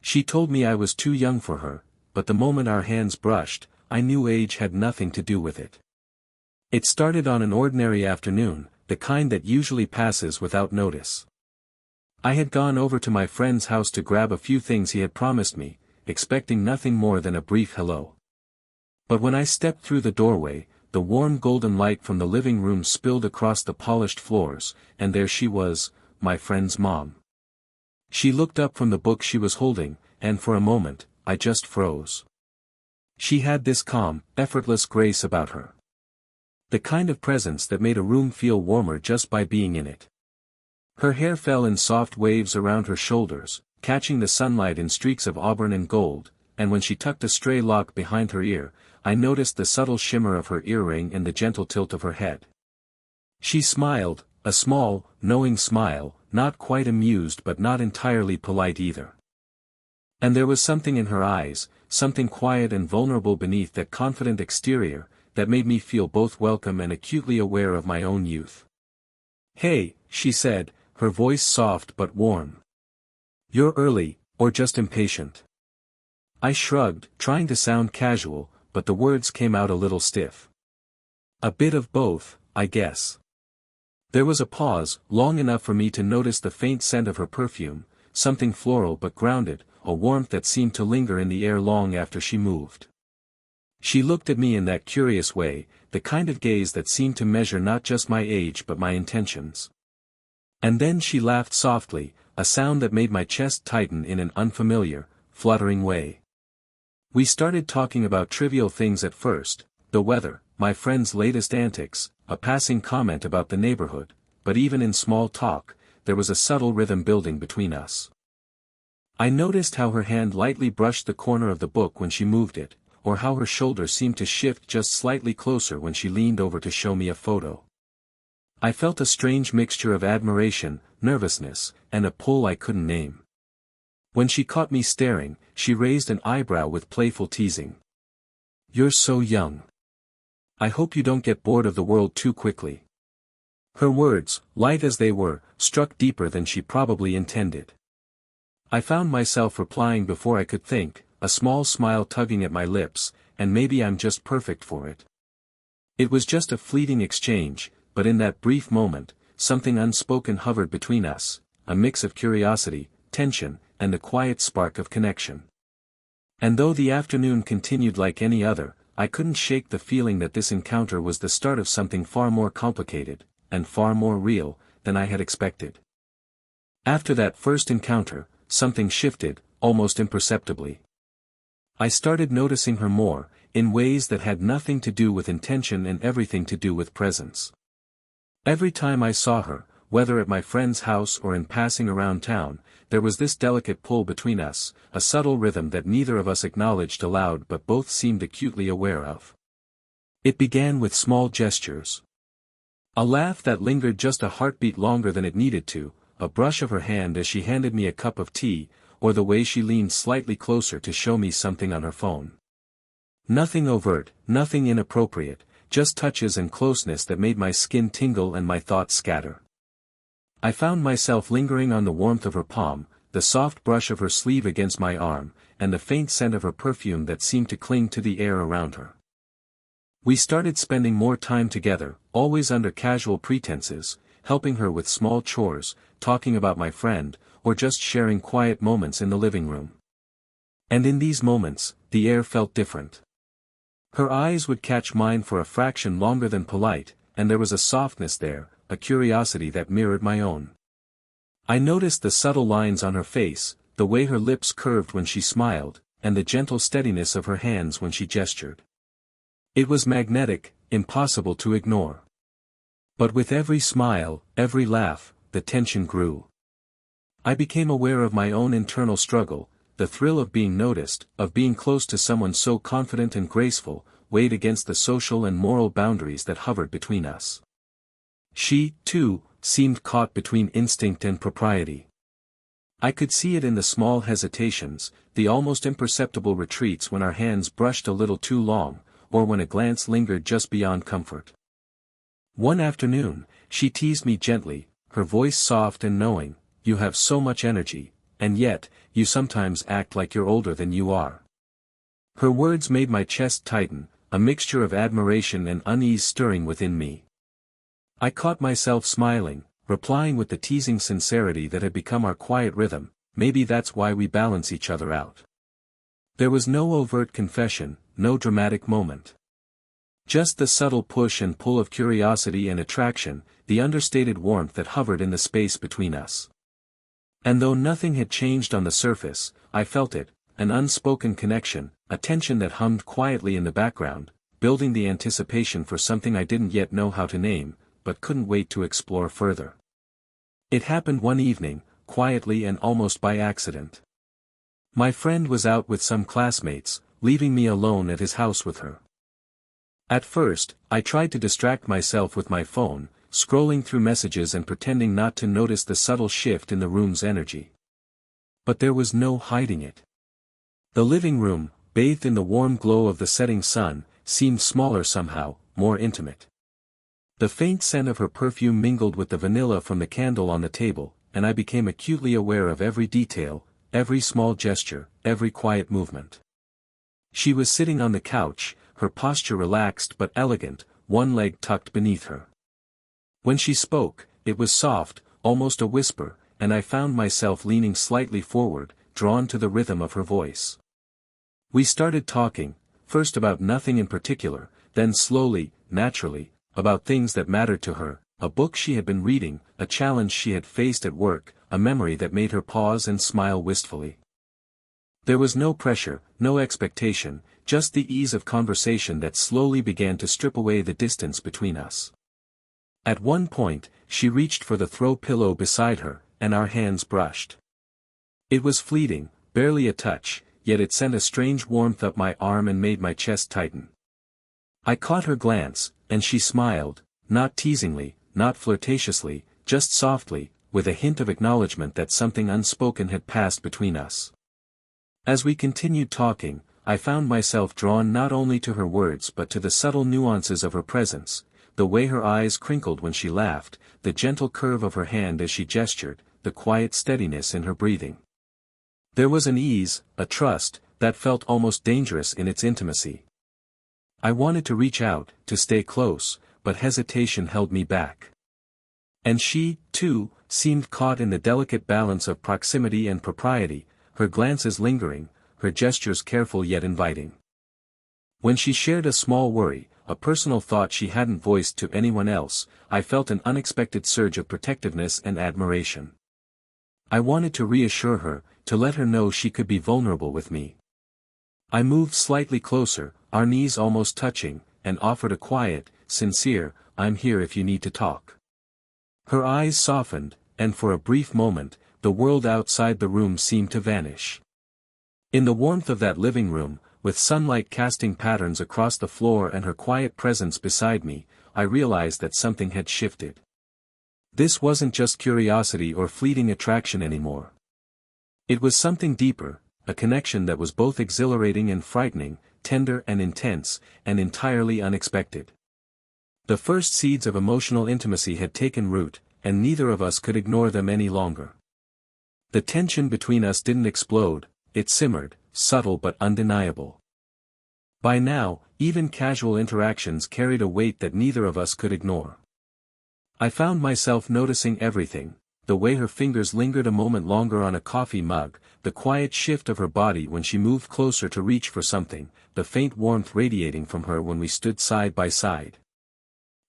She told me I was too young for her, but the moment our hands brushed, I knew age had nothing to do with it. It started on an ordinary afternoon, the kind that usually passes without notice. I had gone over to my friend's house to grab a few things he had promised me, expecting nothing more than a brief hello. But when I stepped through the doorway, the warm golden light from the living room spilled across the polished floors, and there she was, my friend's mom. She looked up from the book she was holding, and for a moment, I just froze. She had this calm, effortless grace about her. The kind of presence that made a room feel warmer just by being in it. Her hair fell in soft waves around her shoulders, catching the sunlight in streaks of auburn and gold, and when she tucked a stray lock behind her ear, I noticed the subtle shimmer of her earring and the gentle tilt of her head. She smiled, a small, knowing smile, not quite amused but not entirely polite either. And there was something in her eyes, something quiet and vulnerable beneath that confident exterior, that made me feel both welcome and acutely aware of my own youth. "Hey," she said, her voice soft but warm. "You're early, or just impatient?" I shrugged, trying to sound casual, but the words came out a little stiff. "A bit of both, I guess." There was a pause, long enough for me to notice the faint scent of her perfume, something floral but grounded, a warmth that seemed to linger in the air long after she moved. She looked at me in that curious way, the kind of gaze that seemed to measure not just my age but my intentions. And then she laughed softly, a sound that made my chest tighten in an unfamiliar, fluttering way. We started talking about trivial things at first, the weather, my friend's latest antics, a passing comment about the neighborhood, but even in small talk, there was a subtle rhythm building between us. I noticed how her hand lightly brushed the corner of the book when she moved it, or how her shoulder seemed to shift just slightly closer when she leaned over to show me a photo. I felt a strange mixture of admiration, nervousness, and a pull I couldn't name. When she caught me staring, she raised an eyebrow with playful teasing. "You're so young. I hope you don't get bored of the world too quickly." Her words, light as they were, struck deeper than she probably intended. I found myself replying before I could think, a small smile tugging at my lips, and maybe I'm just perfect for it. It was just a fleeting exchange, but in that brief moment, something unspoken hovered between us, a mix of curiosity, tension, and a quiet spark of connection. And though the afternoon continued like any other, I couldn't shake the feeling that this encounter was the start of something far more complicated, and far more real, than I had expected. After that first encounter, something shifted, almost imperceptibly. I started noticing her more, in ways that had nothing to do with intention and everything to do with presence. Every time I saw her, whether at my friend's house or in passing around town, there was this delicate pull between us, a subtle rhythm that neither of us acknowledged aloud but both seemed acutely aware of. It began with small gestures. A laugh that lingered just a heartbeat longer than it needed to, a brush of her hand as she handed me a cup of tea, or the way she leaned slightly closer to show me something on her phone. Nothing overt, nothing inappropriate, just touches and closeness that made my skin tingle and my thoughts scatter. I found myself lingering on the warmth of her palm, the soft brush of her sleeve against my arm, and the faint scent of her perfume that seemed to cling to the air around her. We started spending more time together, always under casual pretenses, helping her with small chores, talking about my friend, or just sharing quiet moments in the living room. And in these moments, the air felt different. Her eyes would catch mine for a fraction longer than polite, and there was a softness there, a curiosity that mirrored my own. I noticed the subtle lines on her face, the way her lips curved when she smiled, and the gentle steadiness of her hands when she gestured. It was magnetic, impossible to ignore. But with every smile, every laugh, the tension grew. I became aware of my own internal struggle, the thrill of being noticed, of being close to someone so confident and graceful, weighed against the social and moral boundaries that hovered between us. She, too, seemed caught between instinct and propriety. I could see it in the small hesitations, the almost imperceptible retreats when our hands brushed a little too long, or when a glance lingered just beyond comfort. One afternoon, she teased me gently, her voice soft and knowing, "You have so much energy, and yet, you sometimes act like you're older than you are." Her words made my chest tighten, a mixture of admiration and unease stirring within me. I caught myself smiling, replying with the teasing sincerity that had become our quiet rhythm, "Maybe that's why we balance each other out." There was no overt confession, no dramatic moment. Just the subtle push and pull of curiosity and attraction, the understated warmth that hovered in the space between us. And though nothing had changed on the surface, I felt it, an unspoken connection, a tension that hummed quietly in the background, building the anticipation for something I didn't yet know how to name, but couldn't wait to explore further. It happened one evening, quietly and almost by accident. My friend was out with some classmates, leaving me alone at his house with her. At first, I tried to distract myself with my phone, scrolling through messages and pretending not to notice the subtle shift in the room's energy. But there was no hiding it. The living room, bathed in the warm glow of the setting sun, seemed smaller somehow, more intimate. The faint scent of her perfume mingled with the vanilla from the candle on the table, and I became acutely aware of every detail, every small gesture, every quiet movement. She was sitting on the couch, her posture relaxed but elegant, one leg tucked beneath her. When she spoke, it was soft, almost a whisper, and I found myself leaning slightly forward, drawn to the rhythm of her voice. We started talking, first about nothing in particular, then slowly, naturally, about things that mattered to her, a book she had been reading, a challenge she had faced at work, a memory that made her pause and smile wistfully. There was no pressure, no expectation, just the ease of conversation that slowly began to strip away the distance between us. At one point, she reached for the throw pillow beside her, and our hands brushed. It was fleeting, barely a touch, yet it sent a strange warmth up my arm and made my chest tighten. I caught her glance, and she smiled, not teasingly, not flirtatiously, just softly, with a hint of acknowledgement that something unspoken had passed between us. As we continued talking, I found myself drawn not only to her words but to the subtle nuances of her presence, the way her eyes crinkled when she laughed, the gentle curve of her hand as she gestured, the quiet steadiness in her breathing. There was an ease, a trust, that felt almost dangerous in its intimacy. I wanted to reach out, to stay close, but hesitation held me back. And she, too, seemed caught in the delicate balance of proximity and propriety, her glances lingering, her gestures careful yet inviting. When she shared a small worry, a personal thought she hadn't voiced to anyone else, I felt an unexpected surge of protectiveness and admiration. I wanted to reassure her, to let her know she could be vulnerable with me. I moved slightly closer, our knees almost touching, and offered a quiet, sincere, "I'm here if you need to talk." Her eyes softened, and for a brief moment, the world outside the room seemed to vanish. In the warmth of that living room, with sunlight casting patterns across the floor and her quiet presence beside me, I realized that something had shifted. This wasn't just curiosity or fleeting attraction anymore. It was something deeper, a connection that was both exhilarating and frightening, tender and intense, and entirely unexpected. The first seeds of emotional intimacy had taken root, and neither of us could ignore them any longer. The tension between us didn't explode, it simmered, subtle but undeniable. By now, even casual interactions carried a weight that neither of us could ignore. I found myself noticing everything, the way her fingers lingered a moment longer on a coffee mug, the quiet shift of her body when she moved closer to reach for something, the faint warmth radiating from her when we stood side by side.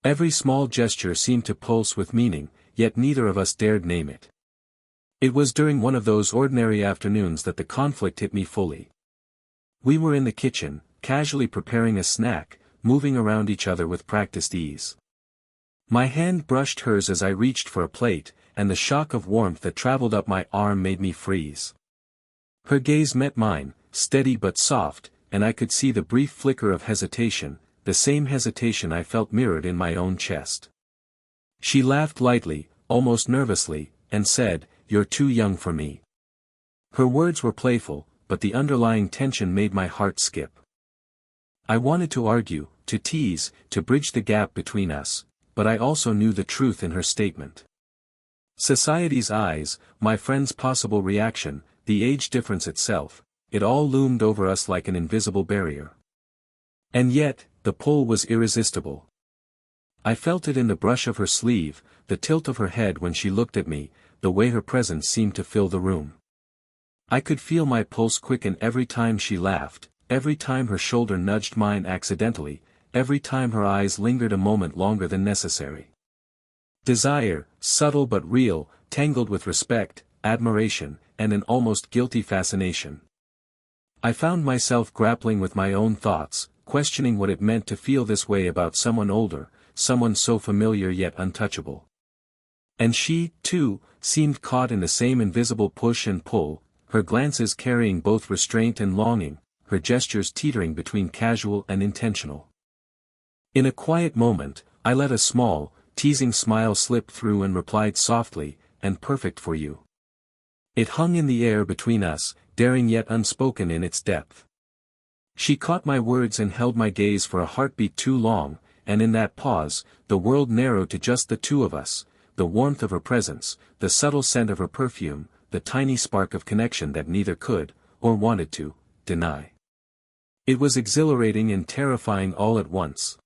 Every small gesture seemed to pulse with meaning, yet neither of us dared name it. It was during one of those ordinary afternoons that the conflict hit me fully. We were in the kitchen, casually preparing a snack, moving around each other with practiced ease. My hand brushed hers as I reached for a plate, and the shock of warmth that traveled up my arm made me freeze. Her gaze met mine, steady but soft, and I could see the brief flicker of hesitation, the same hesitation I felt mirrored in my own chest. She laughed lightly, almost nervously, and said, "You're too young for me." Her words were playful, but the underlying tension made my heart skip. I wanted to argue, to tease, to bridge the gap between us, but I also knew the truth in her statement. Society's eyes, my friend's possible reaction, the age difference itself, it all loomed over us like an invisible barrier. And yet, the pull was irresistible. I felt it in the brush of her sleeve, the tilt of her head when she looked at me, the way her presence seemed to fill the room. I could feel my pulse quicken every time she laughed, every time her shoulder nudged mine accidentally, every time her eyes lingered a moment longer than necessary. Desire, subtle but real, tangled with respect, admiration, and an almost guilty fascination. I found myself grappling with my own thoughts, questioning what it meant to feel this way about someone older, someone so familiar yet untouchable. And she, too, seemed caught in the same invisible push and pull, her glances carrying both restraint and longing, her gestures teetering between casual and intentional. In a quiet moment, I let a small, teasing smile slip through and replied softly, "And perfect for you." It hung in the air between us, daring yet unspoken in its depth. She caught my words and held my gaze for a heartbeat too long, and in that pause, the world narrowed to just the two of us, the warmth of her presence, the subtle scent of her perfume, the tiny spark of connection that neither could, or wanted to, deny. It was exhilarating and terrifying all at once.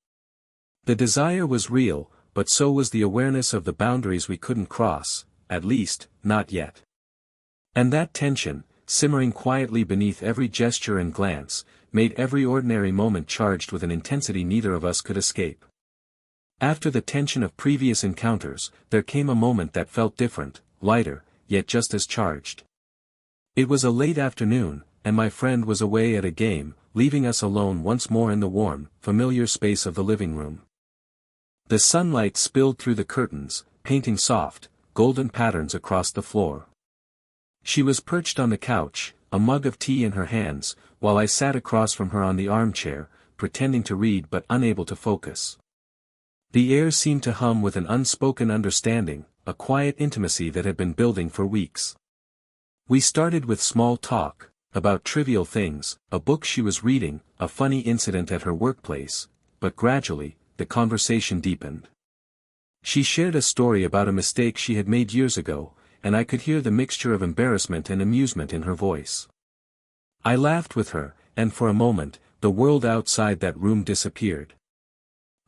The desire was real, but so was the awareness of the boundaries we couldn't cross, at least, not yet. And that tension, simmering quietly beneath every gesture and glance, made every ordinary moment charged with an intensity neither of us could escape. After the tension of previous encounters, there came a moment that felt different, lighter, yet just as charged. It was a late afternoon, and my friend was away at a game, leaving us alone once more in the warm, familiar space of the living room. The sunlight spilled through the curtains, painting soft, golden patterns across the floor. She was perched on the couch, a mug of tea in her hands, while I sat across from her on the armchair, pretending to read but unable to focus. The air seemed to hum with an unspoken understanding, a quiet intimacy that had been building for weeks. We started with small talk, about trivial things, a book she was reading, a funny incident at her workplace, but gradually, the conversation deepened. She shared a story about a mistake she had made years ago, and I could hear the mixture of embarrassment and amusement in her voice. I laughed with her, and for a moment, the world outside that room disappeared.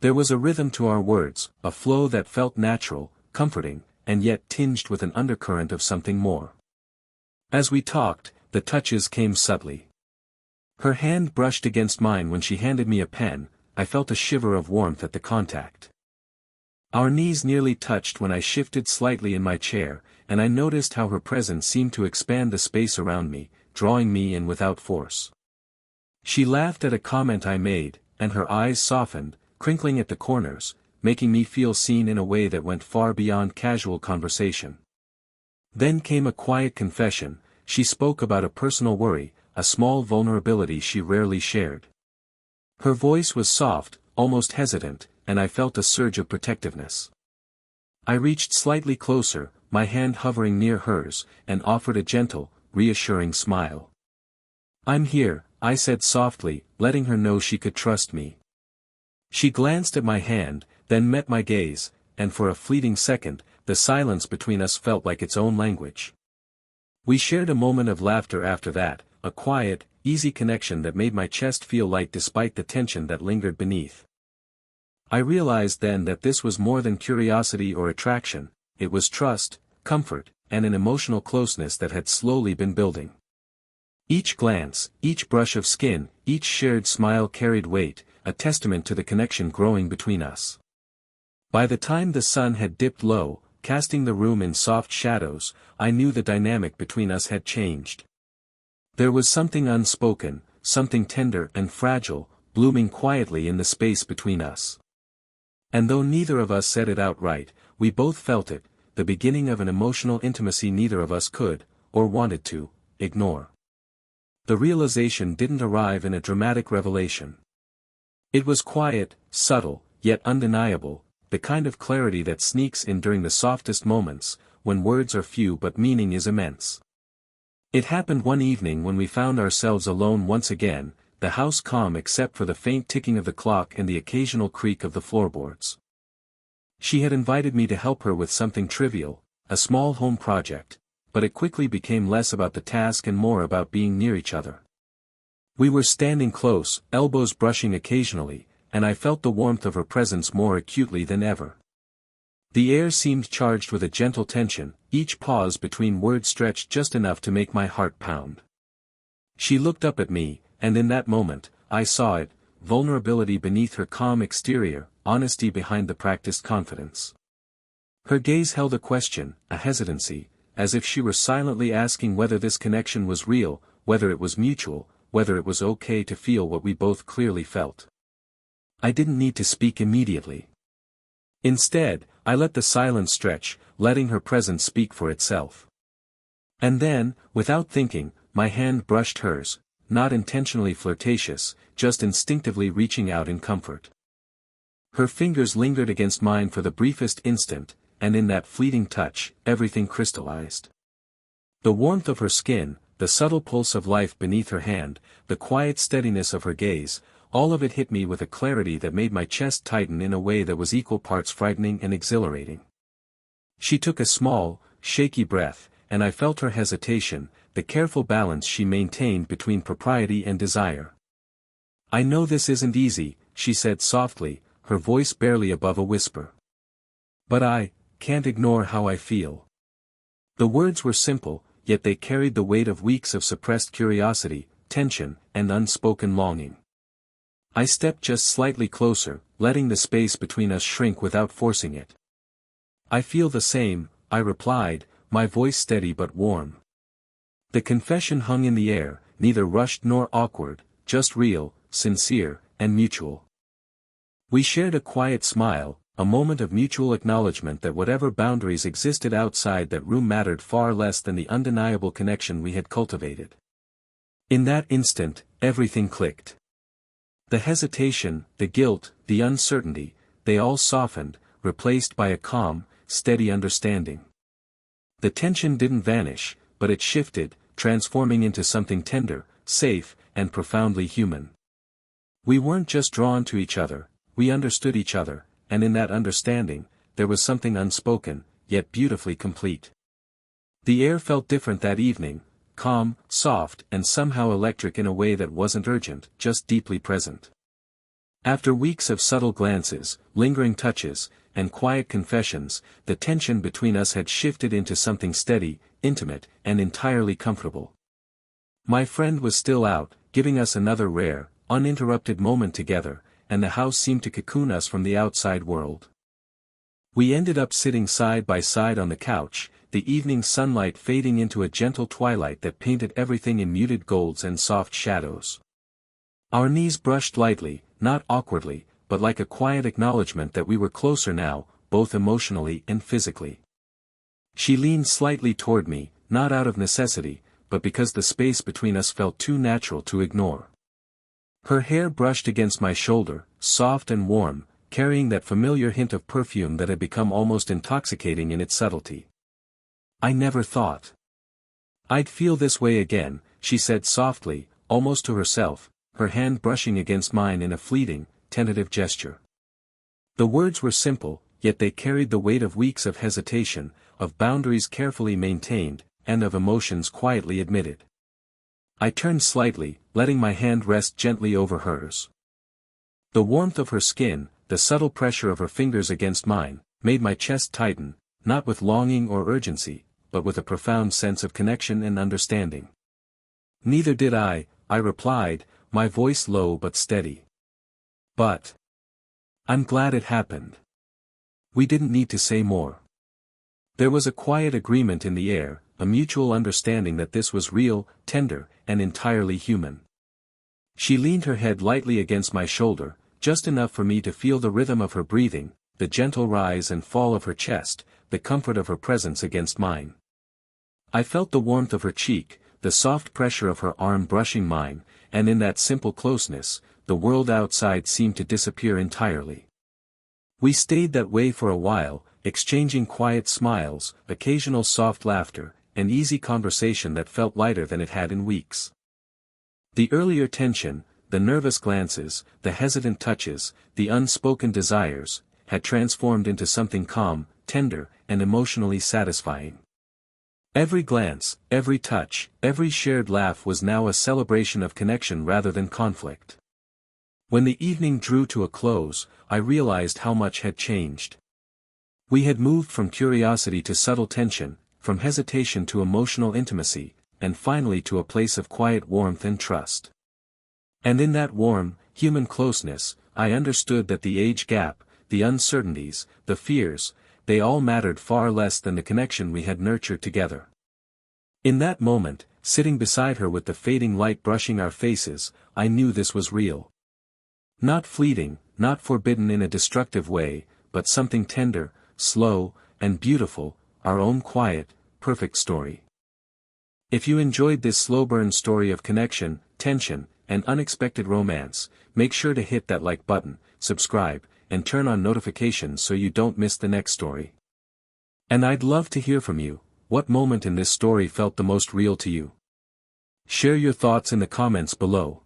There was a rhythm to our words, a flow that felt natural, comforting, and yet tinged with an undercurrent of something more. As we talked, the touches came subtly. Her hand brushed against mine when she handed me a pen. I felt a shiver of warmth at the contact. Our knees nearly touched when I shifted slightly in my chair, and I noticed how her presence seemed to expand the space around me, drawing me in without force. She laughed at a comment I made, and her eyes softened, crinkling at the corners, making me feel seen in a way that went far beyond casual conversation. Then came a quiet confession. She spoke about a personal worry, a small vulnerability she rarely shared. Her voice was soft, almost hesitant, and I felt a surge of protectiveness. I reached slightly closer, my hand hovering near hers, and offered a gentle, reassuring smile. "I'm here," I said softly, letting her know she could trust me. She glanced at my hand, then met my gaze, and for a fleeting second, the silence between us felt like its own language. We shared a moment of laughter after that, a quiet, easy connection that made my chest feel light despite the tension that lingered beneath. I realized then that this was more than curiosity or attraction, it was trust, comfort, and an emotional closeness that had slowly been building. Each glance, each brush of skin, each shared smile carried weight, a testament to the connection growing between us. By the time the sun had dipped low, casting the room in soft shadows, I knew the dynamic between us had changed. There was something unspoken, something tender and fragile, blooming quietly in the space between us. And though neither of us said it outright, we both felt it, the beginning of an emotional intimacy neither of us could, or wanted to, ignore. The realization didn't arrive in a dramatic revelation. It was quiet, subtle, yet undeniable, the kind of clarity that sneaks in during the softest moments, when words are few but meaning is immense. It happened one evening when we found ourselves alone once again, the house calm except for the faint ticking of the clock and the occasional creak of the floorboards. She had invited me to help her with something trivial, a small home project, but it quickly became less about the task and more about being near each other. We were standing close, elbows brushing occasionally, and I felt the warmth of her presence more acutely than ever. The air seemed charged with a gentle tension, each pause between words stretched just enough to make my heart pound. She looked up at me, and in that moment, I saw it, vulnerability beneath her calm exterior, honesty behind the practiced confidence. Her gaze held a question, a hesitancy, as if she were silently asking whether this connection was real, whether it was mutual, whether it was okay to feel what we both clearly felt. I didn't need to speak immediately. Instead, I let the silence stretch, letting her presence speak for itself. And then, without thinking, my hand brushed hers, not intentionally flirtatious, just instinctively reaching out in comfort. Her fingers lingered against mine for the briefest instant, and in that fleeting touch, everything crystallized. The warmth of her skin, the subtle pulse of life beneath her hand, the quiet steadiness of her gaze, all of it hit me with a clarity that made my chest tighten in a way that was equal parts frightening and exhilarating. She took a small, shaky breath, and I felt her hesitation, the careful balance she maintained between propriety and desire. "I know this isn't easy," she said softly, her voice barely above a whisper. "But I can't ignore how I feel." The words were simple, yet they carried the weight of weeks of suppressed curiosity, tension, and unspoken longing. I stepped just slightly closer, letting the space between us shrink without forcing it. "I feel the same," I replied, my voice steady but warm. The confession hung in the air, neither rushed nor awkward, just real, sincere, and mutual. We shared a quiet smile, a moment of mutual acknowledgement that whatever boundaries existed outside that room mattered far less than the undeniable connection we had cultivated. In that instant, everything clicked. The hesitation, the guilt, the uncertainty, they all softened, replaced by a calm, steady understanding. The tension didn't vanish, but it shifted, transforming into something tender, safe, and profoundly human. We weren't just drawn to each other, we understood each other, and in that understanding, there was something unspoken, yet beautifully complete. The air felt different that evening, calm, soft, and somehow electric in a way that wasn't urgent, just deeply present. After weeks of subtle glances, lingering touches, and quiet confessions, the tension between us had shifted into something steady, intimate, and entirely comfortable. My friend was still out, giving us another rare, uninterrupted moment together, and the house seemed to cocoon us from the outside world. We ended up sitting side by side on the couch, the evening sunlight fading into a gentle twilight that painted everything in muted golds and soft shadows. Our knees brushed lightly, not awkwardly, but like a quiet acknowledgement that we were closer now, both emotionally and physically. She leaned slightly toward me, not out of necessity, but because the space between us felt too natural to ignore. Her hair brushed against my shoulder, soft and warm, carrying that familiar hint of perfume that had become almost intoxicating in its subtlety. "I never thought I'd feel this way again," she said softly, almost to herself, her hand brushing against mine in a fleeting, tentative gesture. The words were simple, yet they carried the weight of weeks of hesitation, of boundaries carefully maintained, and of emotions quietly admitted. I turned slightly, letting my hand rest gently over hers. The warmth of her skin, the subtle pressure of her fingers against mine, made my chest tighten, not with longing or urgency, but with a profound sense of connection and understanding. "Neither did I replied, my voice low but steady. "But I'm glad it happened." We didn't need to say more. There was a quiet agreement in the air, a mutual understanding that this was real, tender, and entirely human. She leaned her head lightly against my shoulder, just enough for me to feel the rhythm of her breathing, the gentle rise and fall of her chest, the comfort of her presence against mine. I felt the warmth of her cheek, the soft pressure of her arm brushing mine, and in that simple closeness, the world outside seemed to disappear entirely. We stayed that way for a while, exchanging quiet smiles, occasional soft laughter, and easy conversation that felt lighter than it had in weeks. The earlier tension, the nervous glances, the hesitant touches, the unspoken desires, had transformed into something calm, tender, and emotionally satisfying. Every glance, every touch, every shared laugh was now a celebration of connection rather than conflict. When the evening drew to a close, I realized how much had changed. We had moved from curiosity to subtle tension, from hesitation to emotional intimacy, and finally to a place of quiet warmth and trust. And in that warm, human closeness, I understood that the age gap, the uncertainties, the fears, they all mattered far less than the connection we had nurtured together. In that moment, sitting beside her with the fading light brushing our faces, I knew this was real. Not fleeting, not forbidden in a destructive way, but something tender, slow, and beautiful, our own quiet, perfect story. If you enjoyed this slow-burn story of connection, tension, and unexpected romance, make sure to hit that like button, subscribe, and turn on notifications so you don't miss the next story. And I'd love to hear from you. What moment in this story felt the most real to you? Share your thoughts in the comments below.